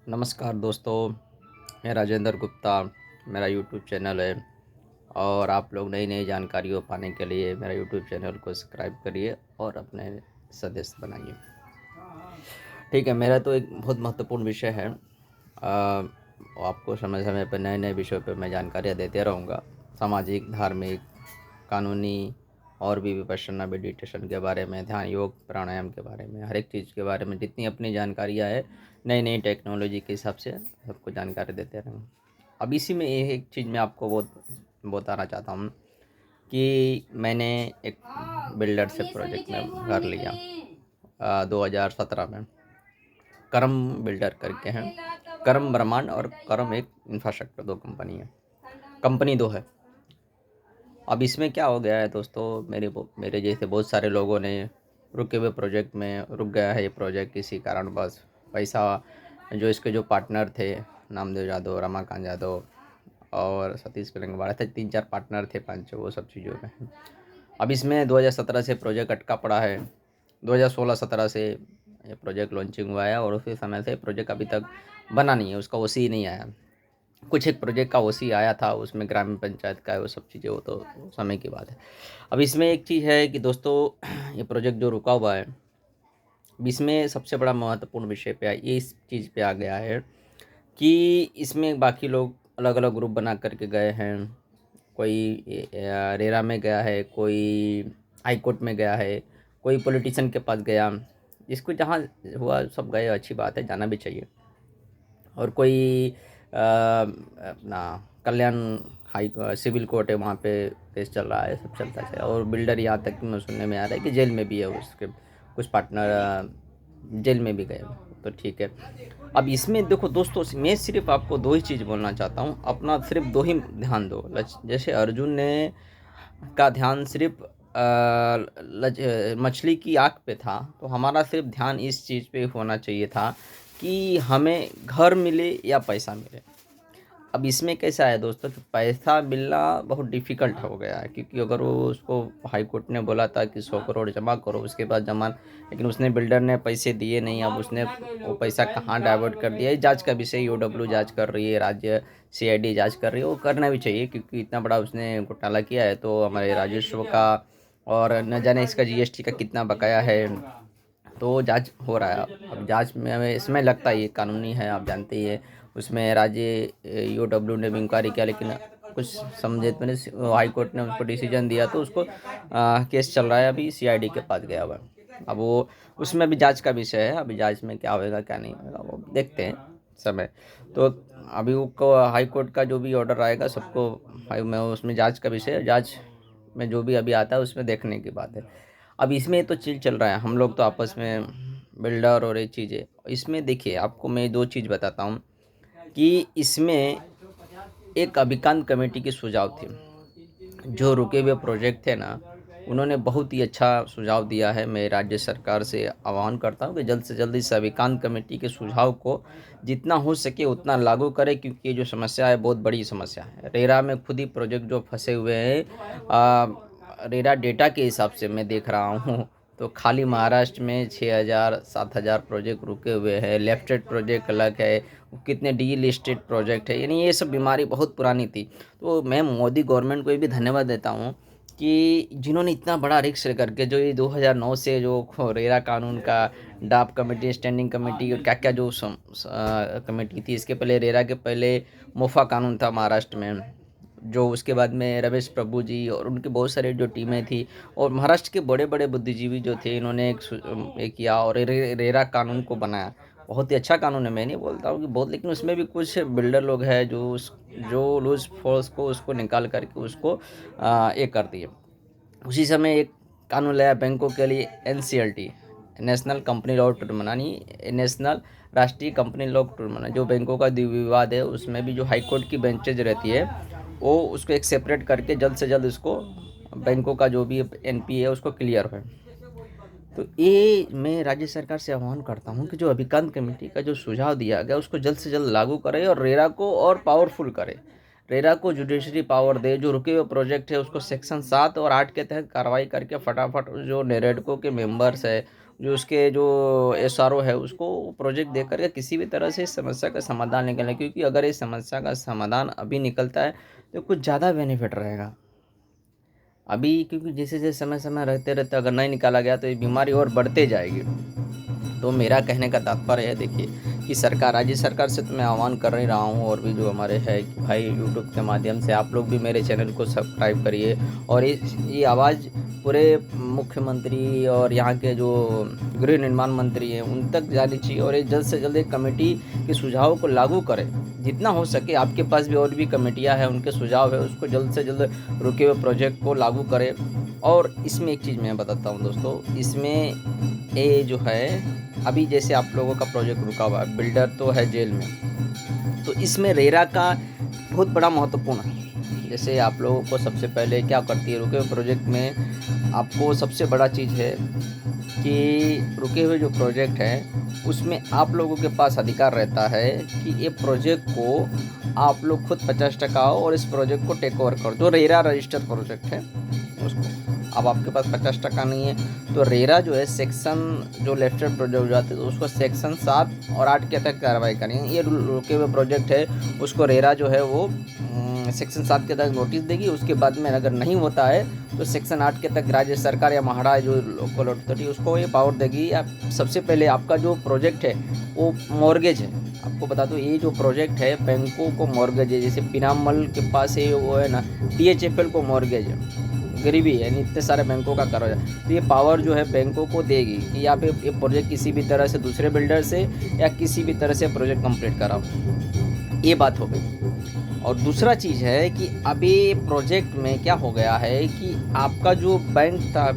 नमस्कार दोस्तों, मैं राजेंद्र गुप्ता। मेरा यूट्यूब चैनल है और आप लोग नई नई जानकारियों पाने के लिए मेरा यूट्यूब चैनल को सब्सक्राइब करिए और अपने सदस्य बनाइए। ठीक है, मेरा तो एक बहुत महत्वपूर्ण विषय है। आपको समय समय पर नए नए विषयों पर मैं जानकारियाँ देते रहूँगा। सामाजिक, धार्मिक, कानूनी और भी विपश्यना मेडिटेशन के बारे में, ध्यान, योग, प्राणायाम के बारे में, हर एक चीज़ के बारे में जितनी अपनी जानकारियाँ है, नई नई टेक्नोलॉजी के हिसाब से सबको जानकारी देते रहेंगे। अब इसी में ये एक चीज़ मैं आपको बताना चाहता हूँ कि मैंने एक बिल्डर से प्रोजेक्ट में घर लिया 2017 में। करम बिल्डर करके हैं। करम ब्रह्मांड और करम एक इंफ्रास्ट्रक्चर, दो कंपनी है, कंपनी दो है। अब इसमें क्या हो गया है दोस्तों, मेरे जैसे बहुत सारे लोगों ने रुके हुए प्रोजेक्ट में रुक गया है ये प्रोजेक्ट किसी कारण। बस पैसा, जो इसके जो पार्टनर थे, नामदेव यादव, रमाकांत यादव और सतीश पिलंगवाड़ा थे, 3-4 पार्टनर थे, 5, वो सब चीज़ों में। अब इसमें 2017 से प्रोजेक्ट अटका पड़ा है। 2016-17 से ये प्रोजेक्ट लॉन्चिंग हुआ है और उसी समय से प्रोजेक्ट अभी तक बना नहीं है, उसका ओसी नहीं आया। कुछ एक प्रोजेक्ट का ओसी आया था, उसमें ग्रामीण पंचायत का है, वो सब चीज़ें, वो तो समय की बात है। अब इसमें एक चीज़ है कि दोस्तों, ये प्रोजेक्ट जो रुका हुआ है, इसमें सबसे बड़ा महत्वपूर्ण विषय पे ये इस चीज़ पे आ गया है कि इसमें बाकी लोग अलग अलग ग्रुप बना करके गए हैं। कोई रेरा में गया है, कोई हाई कोर्ट में गया है, कोई पॉलिटिशियन के पास गया। जिसको जहाँ हुआ सब गए, अच्छी बात है, जाना भी चाहिए। और कोई अपना कल्याण हाई सिविल कोर्ट है, वहाँ पे केस चल रहा है, सब चलता है। और बिल्डर, यहाँ तक मैं सुनने में आ रहा है कि जेल में भी है, उसके कुछ पार्टनर जेल में भी गए, तो ठीक है। अब इसमें देखो दोस्तों, मैं सिर्फ आपको दो ही चीज़ बोलना चाहता हूँ, अपना सिर्फ दो ही ध्यान दो। जैसे अर्जुन ने का ध्यान सिर्फ मछली की आँख पे था, तो हमारा सिर्फ ध्यान इस चीज़ पे होना चाहिए था कि हमें घर मिले या पैसा मिले। अब इसमें कैसा है दोस्तों कि पैसा मिलना बहुत डिफ़िकल्ट हो गया है, क्योंकि अगर वो उसको हाई कोर्ट ने बोला था कि 100 करोड़ जमा करो, उसके बाद जमा, लेकिन उसने बिल्डर ने पैसे दिए नहीं। अब उसने वो पैसा कहाँ डाइवर्ट कर दिया है, जांच का विषय, ईओडब्ल्यू जांच कर रही है, राज्य सीआईडी जांच कर रही है। वो करना भी चाहिए, क्योंकि इतना बड़ा उसने घोटाला किया है, तो हमारे राजस्व का और न जाने इसका जीएसटी का कितना बकाया है, तो जांच हो रहा है। अब जांच में हमें इसमें लगता है ये कानूनी है, आप जानते ही है। उसमें राज्य ईओडब्ल्यू ने भी इंक्वायरी किया, लेकिन कुछ समझे मैंने, हाई कोर्ट ने उसको डिसीजन दिया, तो उसको केस चल रहा है, अभी सीआईडी के पास गया हुआ है। अब वो उसमें भी जांच का विषय है, अभी जांच में क्या होगा क्या नहीं होगा वो देखते हैं समय। तो अभी वो हाई कोर्ट का जो भी ऑर्डर आएगा सबको, मैं उसमें जांच का विषय है, जांच में जो भी अभी आता है उसमें देखने की बात है। अब इसमें तो चीज़ चल रहा है, हम लोग तो आपस में बिल्डर और ये चीज़ें, इसमें देखिए आपको मैं दो चीज़ बताता हूँ कि इसमें एक अभिकांत कमेटी की सुझाव थी। जो रुके हुए प्रोजेक्ट थे ना, उन्होंने बहुत ही अच्छा सुझाव दिया है। मैं राज्य सरकार से आह्वान करता हूँ कि जल्द से जल्द इस अभिकांत कमेटी के सुझाव को जितना हो सके उतना लागू करें, क्योंकि ये जो समस्या है बहुत बड़ी समस्या है। रेरा में खुद ही प्रोजेक्ट जो फंसे हुए हैं, रेरा डेटा के हिसाब से मैं देख रहा हूँ, तो खाली महाराष्ट्र में 6,000-7,000 प्रोजेक्ट रुके हुए हैं। लेफ्टेड प्रोजेक्ट अलग है, कितने डी लिस्टेड प्रोजेक्ट है, यानी ये सब बीमारी बहुत पुरानी थी। तो मैं मोदी गवर्नमेंट को ये भी धन्यवाद देता हूँ कि जिन्होंने इतना बड़ा रिस्क करके, जो ये 2009 से जो रेरा कानून का डाप कमेटी, स्टैंडिंग कमेटी और क्या क्या जो कमेटी थी, इसके पहले रेरा के पहले मोफा कानून था महाराष्ट्र में, जो उसके बाद में रमेश प्रभु जी और उनकी बहुत सारी जो टीमें थी, और महाराष्ट्र के बड़े बड़े बुद्धिजीवी जो थे, इन्होंने एक किया और रेरा कानून को बनाया। बहुत ही अच्छा कानून है, मैं नहीं बोलता हूँ कि बहुत, लेकिन उसमें भी कुछ बिल्डर लोग हैं जो लूज फोर्स को उसको निकाल करके उसको ये कर दिए। उसी समय एक कानून लाया बैंकों के लिए, NCLT, national company law tournament, national राष्ट्रीय कंपनी लॉ टूर्नामेंट। जो बैंकों का विवाद है, उसमें भी जो हाई कोर्ट की बेंचेज रहती है, वो उसको एक सेपरेट करके जल्द से जल्द उसको बैंकों का जो भी एनपी है उसको क्लियर हो। तो ये मैं राज्य सरकार से आह्वान करता हूँ कि जो अभिकांत कमेटी का जो सुझाव दिया गया उसको जल्द से जल्द लागू करे और रेरा को और पावरफुल करे। रेरा को जुडिशरी पावर दे, जो रुके हुए प्रोजेक्ट है उसको सेक्शन 7 और 8 के तहत कार्रवाई करके फटाफट जो नेरेडको के मेंबर्स है जो उसके जो एसआरओ है उसको प्रोजेक्ट दे करके किसी भी तरह से इस समस्या का समाधान निकलना, क्योंकि अगर इस समस्या का समाधान अभी निकलता है तो कुछ ज़्यादा बेनिफिट रहेगा अभी, क्योंकि जैसे जैसे समय समय रहते रहते अगर नहीं निकाला गया तो ये बीमारी और बढ़ते जाएगी। तो मेरा कहने का तात्पर्य है, देखिए कि सरकार, राज्य सरकार से तो मैं आह्वान कर ही रहा हूँ, और भी जो हमारे है कि भाई यूट्यूब के माध्यम से आप लोग भी मेरे चैनल को सब्सक्राइब करिए, और ये आवाज़ पूरे मुख्यमंत्री और यहाँ के जो गृह निर्माण मंत्री हैं उन तक जानी चाहिए, और ये जल्द से जल्द एक कमेटी के सुझाव को लागू करें जितना हो सके। आपके पास भी और भी कमेटियाँ हैं, उनके सुझाव है, उसको जल्द से जल्द रुके हुए प्रोजेक्ट को लागू करें। और इसमें एक चीज़ मैं बताता हूँ दोस्तों, इसमें ये जो है अभी जैसे आप लोगों का प्रोजेक्ट रुका हुआ है, बिल्डर तो है जेल में, तो इसमें रेरा का बहुत बड़ा महत्वपूर्ण है। जैसे आप लोगों को सबसे पहले क्या करती है रुके हुए प्रोजेक्ट में, आपको सबसे बड़ा चीज़ है कि रुके हुए जो प्रोजेक्ट है उसमें आप लोगों के पास अधिकार रहता है कि ये प्रोजेक्ट को आप लोग खुद 50% हो और इस प्रोजेक्ट को टेक ओवर करो। जो रेरा रजिस्टर्ड प्रोजेक्ट है उसको, अब आपके पास 50% नहीं है तो रेरा जो है सेक्शन जो लेफ्टेड प्रोजेक्ट हो जाते हैं तो उसको सेक्शन 7 और 8 के तक कार्रवाई करेंगे। ये रुके हुए प्रोजेक्ट है उसको रेरा जो है वो सेक्शन 7 के तक नोटिस देगी। उसके बाद में अगर नहीं होता है तो सेक्शन 8 के तक राज्य सरकार या महाराज जो लोकल अथॉरिटी उसको ये पावर देगी। या सबसे पहले आपका जो प्रोजेक्ट है वो मॉर्गेज है, आपको बता दो ये जो प्रोजेक्ट है बैंकों को मॉर्गेज है। जैसे पीरामल के पास है वो है ना DHFL को मॉर्गेज है, गरीबी है, यानी इतने सारे बैंकों का कर्ज है, तो ये पावर जो है बैंकों को देगी कि आप ये प्रोजेक्ट किसी भी तरह से दूसरे बिल्डर से या किसी भी तरह से प्रोजेक्ट कंप्लीट कराओ। ये बात हो गई। और दूसरा चीज़ है कि अभी प्रोजेक्ट में क्या हो गया है कि आपका जो बैंक था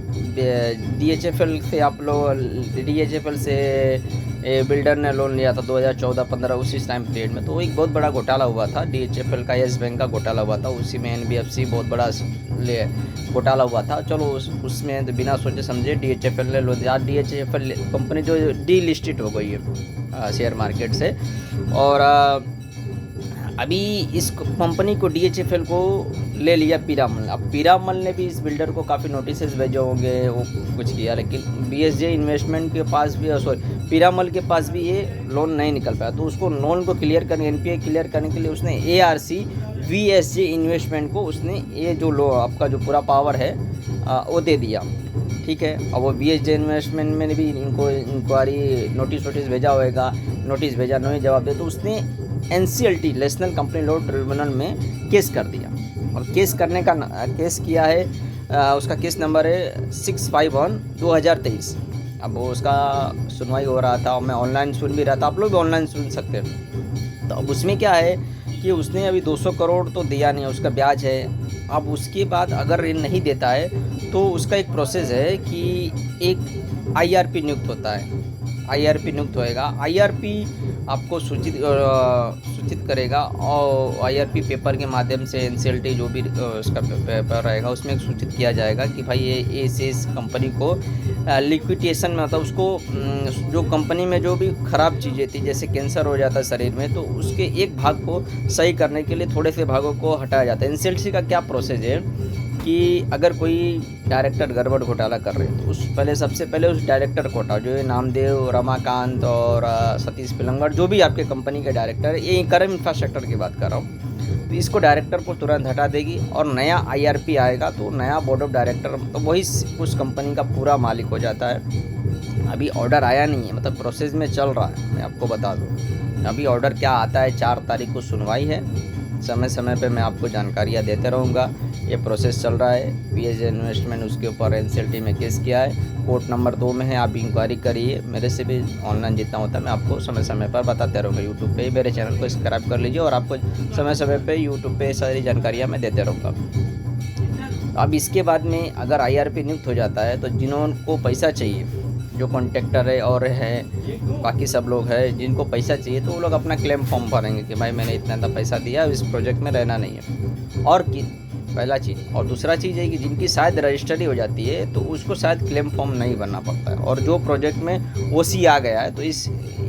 DHFL से, आप लोग DHFL से बिल्डर ने लोन लिया था 2014-15 उसी टाइम पीरियड में, तो एक बहुत बड़ा घोटाला हुआ था DHFL का, येस बैंक का घोटाला हुआ था, उसी में NBFC बहुत बड़ा घोटाला हुआ था। चलो उसमें तो बिना सोचे समझे DHFL ने लोन दिया। DHFL कंपनी जो डीलिस्टेड हो गई है शेयर मार्केट से, और अभी इस कंपनी को DHFL को ले लिया पीरामल। अब पीरामल ने भी इस बिल्डर को काफ़ी नोटिस भेजे होंगे, वो कुछ किया, लेकिन BSJ इन्वेस्टमेंट के पास भी, सॉरी पीरामल के पास भी ये लोन नहीं निकल पाया, तो उसको लोन को क्लियर करने, NPA क्लियर करने के लिए उसने ARC VSJ इन्वेस्टमेंट को उसने ये जो लो आपका जो पूरा पावर है वो दे दिया। ठीक है, अब वो VSJ इन्वेस्टमेंट में भी इनको इंक्वायरी नोटिस भेजा होगा, नोटिस भेजा नहीं जवाब दे, तो उसने NCLT national company law tribunal में केस कर दिया। और केस करने का केस किया है, उसका केस नंबर है 651/2023। अब वो उसका सुनवाई हो रहा था और मैं ऑनलाइन सुन भी रहा था, आप लोग भी ऑनलाइन सुन सकते हैं। तो अब उसमें क्या है कि उसने अभी 200 करोड़ तो दिया नहीं, उसका ब्याज है। अब उसके बाद अगर ये नहीं देता है तो उसका एक प्रोसेस है कि एक IRP नियुक्त होता है, IRP नियुक्त होएगा। IRP आपको सूचित करेगा और IRP पेपर के माध्यम से NCLT जो भी उसका पेपर रहेगा उसमें सूचित किया जाएगा कि भाई ये इस कंपनी को लिक्विडेशन में, मतलब उसको जो कंपनी में जो भी ख़राब चीज़ें थी, जैसे कैंसर हो जाता है शरीर में, तो उसके एक भाग को सही करने के लिए थोड़े से भागों को हटाया जाता है। NCLT का क्या प्रोसेस है कि अगर कोई डायरेक्टर गड़बड़ घोटाला कर रहे हैं तो सबसे पहले उस डायरेक्टर को हटाओ, जो ये नामदेव, रमाकांत और सतीश पिलंगड़, जो भी आपके कंपनी के डायरेक्टर, ये करम इंफ्रास्ट्रक्चर की बात कर रहा हूँ, तो इसको डायरेक्टर को तुरंत हटा देगी और नया IRP आएगा, तो नया बोर्ड ऑफ डायरेक्टर तो वही उस कंपनी का पूरा मालिक हो जाता है। अभी ऑर्डर आया नहीं है, मतलब प्रोसेस में चल रहा है, मैं आपको बता दूँ अभी ऑर्डर क्या आता है। 4 तारीख को सुनवाई है, समय समय पे मैं आपको जानकारियाँ देते रहूँगा। ये प्रोसेस चल रहा है। VSJ इन्वेस्टमेंट उसके ऊपर NCLT में केस किया है, कोर्ट नंबर 2 में है, आप इंक्वायरी करिए। मेरे से भी ऑनलाइन जितना होता है मैं आपको समय समय पर बताते रहूँगा। यूट्यूब पे मेरे चैनल को सब्सक्राइब कर लीजिए और आपको समय समय पे यूट्यूब पे सारी जानकारियाँ मैं देते रहूँगा। अब इसके बाद में अगर IRP नियुक्त हो जाता है तो जिनको पैसा चाहिए, जो कॉन्ट्रैक्टर है और है बाकी सब लोग हैं जिनको पैसा चाहिए, तो वो लोग अपना क्लेम फॉर्म भरेंगे कि भाई मैंने इतना पैसा दिया, इस प्रोजेक्ट में रहना नहीं है। और पहला चीज़, और दूसरा चीज़ है कि जिनकी शायद रजिस्ट्री हो जाती है तो उसको शायद क्लेम फॉर्म नहीं भरना पड़ता है। और जो प्रोजेक्ट में OC आ गया है तो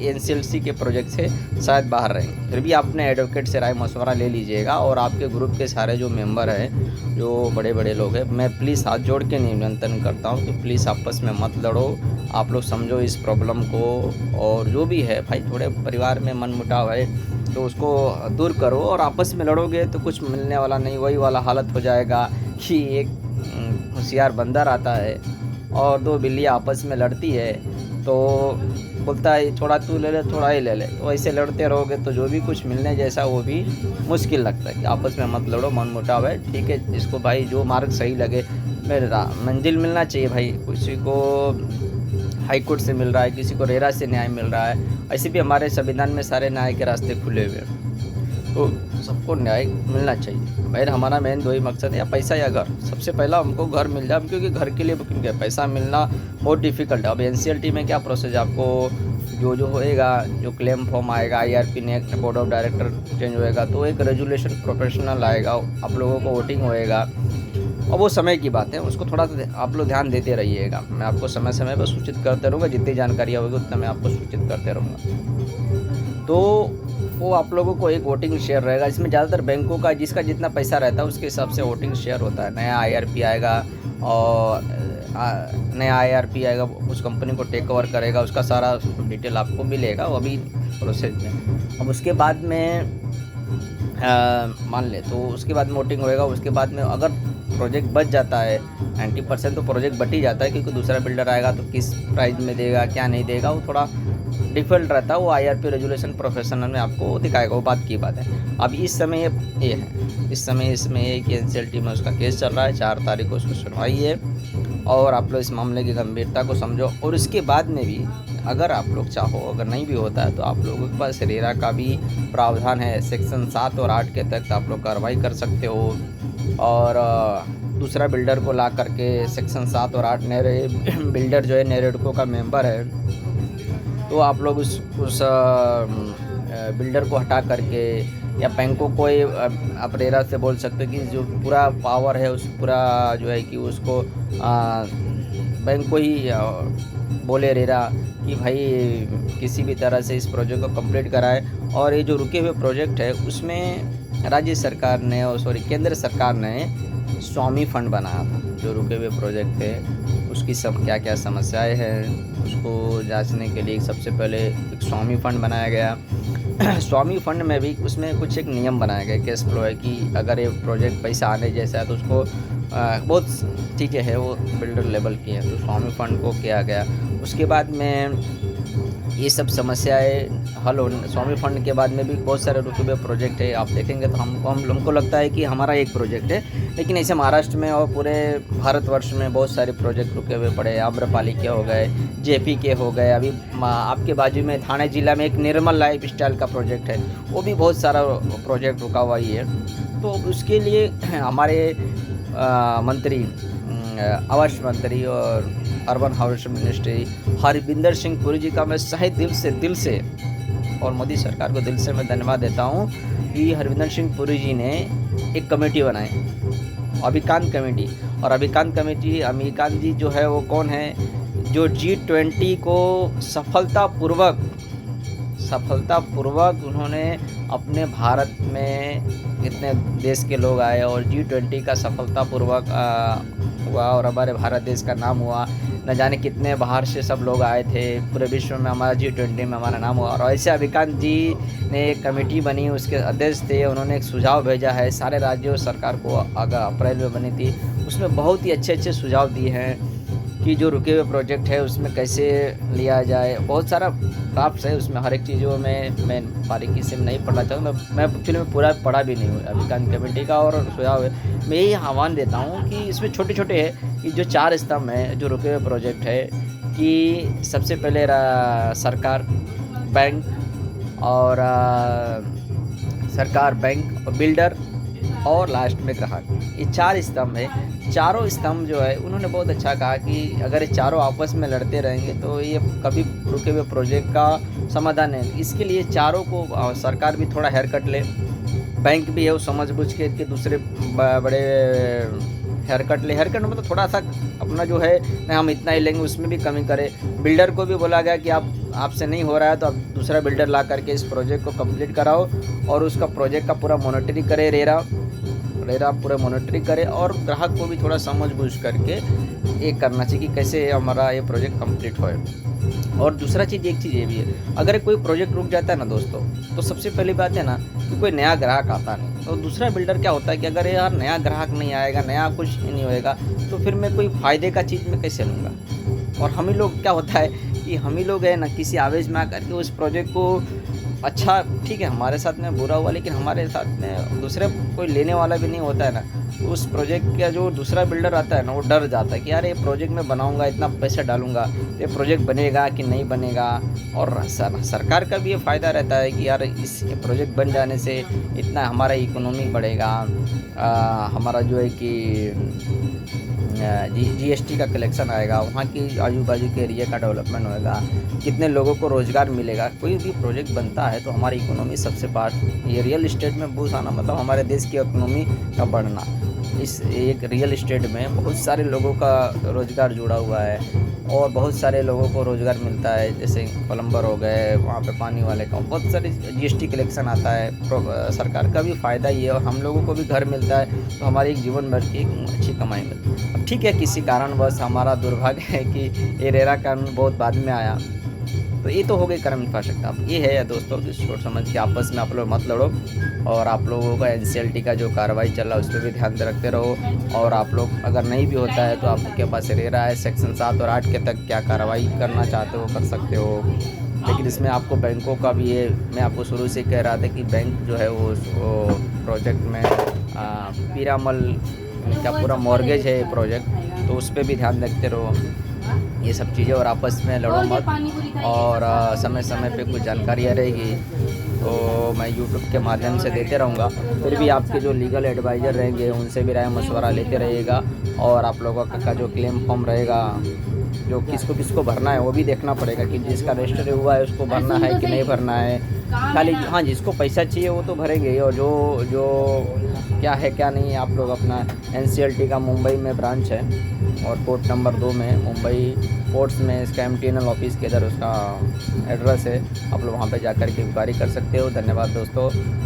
एनसीएलटी के प्रोजेक्ट से शायद बाहर रहेंगे। फिर भी अपने एडवोकेट से राय मशवरा ले लीजिएगा, और आपके ग्रुप के सारे जो मेंबर हैं, जो बड़े बड़े लोग हैं, मैं प्लीज़ हाथ जोड़ के निवेदन करता हूँ कि प्लीज़ आपस में मत लड़ो, आप लोग समझो इस प्रॉब्लम को, और जो भी है भाई थोड़े परिवार में मनमुटाव है तो उसको दूर करो, और आपस में लड़ोगे तो कुछ मिलने वाला नहीं, वही वाला हालत हो जाएगा कि एक होशियार बंदर आता है और दो बिल्लियाँ आपस में लड़ती है, तो बोलता है थोड़ा तू ले ले थोड़ा ही ले ले, तो ऐसे लड़ते रहोगे तो जो भी कुछ मिलने जैसा वो भी मुश्किल लगता है। कि आपस में मत लड़ो, मन मुटाव है, ठीक है, जिसको भाई जो मार्ग सही लगे, मेरा मंजिल मिलना चाहिए भाई। किसी को हाई कोर्ट से मिल रहा है, किसी को रेरा से न्याय मिल रहा है, ऐसे भी हमारे संविधान में सारे न्याय के रास्ते खुले हुए हैं, तो सबको न्याय मिलना चाहिए भाई। हमारा मेन दो ही मकसद है, या पैसा या घर। सबसे पहला हमको घर मिल जाए, क्योंकि घर के लिए बुकिंग है, पैसा मिलना बहुत डिफ़िकल्ट है। अब एनसीएलटी में क्या प्रोसेस है, आपको जो होएगा, जो क्लेम फॉर्म आएगा, IRP next board of director change होएगा, तो एक रेजुलेशन प्रोफेशनल आएगा, आप लोगों को वोटिंग होएगा, और वो समय की बात है, उसको थोड़ा सा आप लोग ध्यान देते रहिएगा। मैं आपको समय समय पर सूचित करते रहूँगा, जितनी जानकारी होगी उतना मैं आपको सूचित करते रहूँगा। तो वो आप लोगों को एक वोटिंग शेयर रहेगा, इसमें ज़्यादातर बैंकों का जिसका जितना पैसा रहता है उसके हिसाब से वोटिंग शेयर होता है। नया आईआरपी आएगा, और नया आईआरपी आएगा, उस कंपनी को टेक ओवर करेगा, उसका सारा डिटेल आपको मिलेगा, वो अभी प्रोसेस में। अब उसके बाद में मान ले तो उसके बाद में वोटिंग होएगा। उसके बाद में अगर प्रोजेक्ट बच जाता है 90% तो प्रोजेक्ट बच ही जाता है, क्योंकि दूसरा बिल्डर आएगा तो किस प्राइस में देगा क्या नहीं देगा वो थोड़ा डिफ़ॉल्ट रहता है, वो आईआरपी रेजुलेशन प्रोफेशनल में आपको दिखाएगा, वो बात की बात है। अब इस समय ये है, इस समय इसमें ये कि एनसीएलटी में उसका केस चल रहा है, 4 तारीख को उसकी सुनवाई है, और आप लोग इस मामले की गंभीरता को समझो। और उसके बाद में भी अगर आप लोग चाहो, अगर नहीं भी होता है तो आप लोगों के पास रेरा का भी प्रावधान है, सेक्शन 7 और 8 के तहत आप लोग कार्रवाई कर सकते हो, और दूसरा बिल्डर को ला करके सेक्शन 7 और 8 नए बिल्डर जो है नेरेडको का मेंबर है, तो आप लोग उस बिल्डर को हटा करके, या बैंकों को आप रेरा से बोल सकते हो कि जो पूरा पावर है उस पूरा जो है कि उसको बैंक को ही बोले रेरा कि भाई किसी भी तरह से इस प्रोजेक्ट को कंप्लीट कराए। और ये जो रुके हुए प्रोजेक्ट है उसमें राज्य सरकार ने, और सॉरी केंद्र सरकार ने स्वामी फंड बनाया था। जो रुके हुए प्रोजेक्ट थे उसकी सब क्या क्या समस्याएं हैं उसको जांचने के लिए सबसे पहले एक स्वामी फंड बनाया गया। स्वामी फंड में भी उसमें कुछ एक नियम बनाया गया, कैश फ्लो है कि अगर ये प्रोजेक्ट पैसा आने जैसा है तो उसको बहुत ठीक है वो बिल्डर लेवल की है, तो स्वामी फंड को किया गया। उसके बाद में ये सब समस्याएं हल हो। स्वामी फंड के बाद में भी बहुत सारे रुके हुए प्रोजेक्ट है, आप देखेंगे तो हमको लगता है कि हमारा एक प्रोजेक्ट है, लेकिन ऐसे महाराष्ट्र में और पूरे भारतवर्ष में बहुत सारे प्रोजेक्ट रुके हुए पड़े हैं। आम्रपाली के हो गए, जेपी के हो गए, अभी आपके बाजू में थाने जिला में एक निर्मल लाइफ स्टाइल का प्रोजेक्ट है, वो भी बहुत सारा प्रोजेक्ट रुका हुआ ही है। तो उसके लिए हमारे मंत्री, आवास मंत्री और urban house ministry Harvinder Singh Puri ji का मैं सही दिल से और मोदी सरकार को दिल से मैं धन्यवाद देता हूँ कि हरविंदर सिंह पुरी जी ने एक कमेटी बनाई, अभिकांत कमेटी। और अभिकांत जी जो है वो कौन है, जो G20 को सफलतापूर्वक उन्होंने अपने भारत में इतने देश के लोग आए और G20 का सफलतापूर्वक हुआ और हमारे भारत देश का नाम हुआ। न जाने कितने बाहर से सब लोग आए थे, पूरे विश्व में हमारा G20 में हमारा नाम हुआ। और ऐसे अभिकांत जी ने एक कमेटी बनी, उसके अध्यक्ष थे, उन्होंने एक सुझाव भेजा है सारे राज्यों सरकार को, अप्रैल में बनी थी। उसमें बहुत ही अच्छे सुझाव दिए हैं कि जो रुके हुए प्रोजेक्ट है उसमें कैसे लिया जाए। बहुत सारा ड्राफ्ट है उसमें, हर एक चीज़ों में मैं बारीकी से नहीं पढ़ना चाहूँगा, मैं एक्चुअली में पूरा पढ़ा भी नहीं हूँ अभिकांत कमेटी का। और सुझाव है, मैं यही आह्वान देता हूँ कि इसमें छोटे छोटे है कि जो 4 स्तंभ है जो रुके हुए प्रोजेक्ट है, कि सबसे पहले सरकार, बैंक और बिल्डर और लास्ट में ग्राहक, ये 4 स्तंभ है। चारों स्तंभ जो है उन्होंने बहुत अच्छा कहा कि अगर ये चारों आपस में लड़ते रहेंगे तो ये कभी रुके हुए प्रोजेक्ट का समाधान है। इसके लिए चारों को सरकार भी थोड़ा हेयर कट ले, बैंक भी है वो समझ बूझ के दूसरे बड़े हेयर कट मतलब थोड़ा सा अपना जो है ना हम इतना ही लेंगे उसमें भी कमी करे। बिल्डर को भी बोला गया कि आप आपसे नहीं हो रहा है तो आप दूसरा बिल्डर ला करके इस प्रोजेक्ट को कंप्लीट कराओ और उसका प्रोजेक्ट का पूरा मॉनिटरिंग करे, रेरा पूरा मॉनिटरिंग करे और ग्राहक को भी थोड़ा समझ बूझ करके ये करना चाहिए कि कैसे हमारा ये प्रोजेक्ट कंप्लीट होए। और दूसरा चीज़, एक चीज़ ये भी है, अगर कोई प्रोजेक्ट रुक जाता है ना दोस्तों, तो सबसे पहली बात है ना कि कोई नया ग्राहक आता नहीं, तो दूसरा बिल्डर क्या होता है कि अगर यार नया ग्राहक नहीं आएगा, नया कुछ नहीं होएगा, तो फिर मैं कोई फ़ायदे का चीज़ में कैसे लूँगा। और हम ही लोग क्या होता है कि हम ही लोग है ना किसी आवेश में आकर के उस प्रोजेक्ट को, अच्छा ठीक है हमारे साथ में बुरा हुआ, लेकिन हमारे साथ में दूसरे कोई लेने वाला भी नहीं होता है ना, तो उस प्रोजेक्ट का जो दूसरा बिल्डर आता है ना वो डर जाता है कि यार ये प्रोजेक्ट मैं बनाऊंगा, इतना पैसा डालूंगा, ये प्रोजेक्ट बनेगा कि नहीं बनेगा। और सरकार का भी ये फ़ायदा रहता है कि यार इस प्रोजेक्ट बन जाने से इतना हमारा इकोनॉमी बढ़ेगा, हमारा जो है कि जीएसटी का कलेक्शन आएगा, वहाँ की आजू बाजू के एरिया का डेवलपमेंट होएगा, कितने लोगों को रोज़गार मिलेगा। कोई भी प्रोजेक्ट बनता है तो हमारी इकोनॉमी सबसे पार्ट, ये रियल इस्टेट में बूस्ट आना मतलब हमारे देश की इकोनॉमी का बढ़ना। इस एक रियल इस्टेट में बहुत सारे लोगों का रोज़गार जुड़ा हुआ है और बहुत सारे लोगों को रोज़गार मिलता है, जैसे प्लम्बर हो गए, वहाँ पे पानी वाले का, बहुत सारे जीएसटी कलेक्शन आता है, सरकार का भी फ़ायदा ये है और हम लोगों को भी घर मिलता है, तो हमारी एक जीवन भर की एक अच्छी कमाई मिलती है। अब ठीक है, किसी कारणवश हमारा दुर्भाग्य है कि ये रेरा कानून बहुत बाद में आया, तो ये तो हो गई कर्म इंफ्रास्ट्रक्चर। अब ये है दोस्तों कि सोच समझ के आपस में आप लोग मत लड़ो और आप लोगों का एनसीएलटी का जो कार्रवाई चल रहा है उस पर भी ध्यान रखते रहो। और आप लोग अगर नहीं भी होता है तो आपके पास रेरा है, सेक्शन 7 और 8 के तक क्या कार्रवाई करना चाहते हो कर सकते हो। लेकिन इसमें आपको बैंकों का भी ये, मैं आपको शुरू से कह रहा था कि बैंक जो है वो प्रोजेक्ट में पीरामल का पूरा मॉर्गेज है प्रोजेक्ट, तो उस पर भी ध्यान रखते रहो ये सब चीज़ें, और आपस में लड़ो मत। और समय समय पे कुछ जानकारियाँ रहेगी तो मैं यूट्यूब के माध्यम से देते रहूँगा। फिर भी आपके जो लीगल एडवाइज़र रहेंगे उनसे भी राय मशवरा लेते रहिएगा। और आप लोगों का जो क्लेम फॉर्म रहेगा, जो किसको किसको भरना है वो भी देखना पड़ेगा कि जिसका रजिस्टर हुआ है उसको भरना है कि नहीं भरना है। खाली हाँ जिसको पैसा चाहिए वो तो भरेंगे, और जो क्या है क्या नहीं है, आप लोग अपना एनसीएलटी का मुंबई में ब्रांच है और कोर्ट नंबर 2 में मुंबई कोर्ट्स में इसका एमटीएनएल ऑफिस के इधर उसका एड्रेस है, आप लोग वहाँ पे जाकर के इंक्वायरी कर सकते हो। धन्यवाद दोस्तों।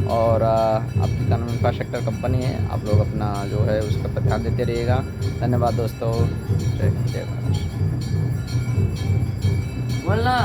और आपकी कानून इंफ्रास्ट्रक्चर कंपनी है, आप लोग अपना जो है उसके पर ध्यान देते रहिएगा। धन्यवाद दोस्तों। जय हिंद, जय भारत।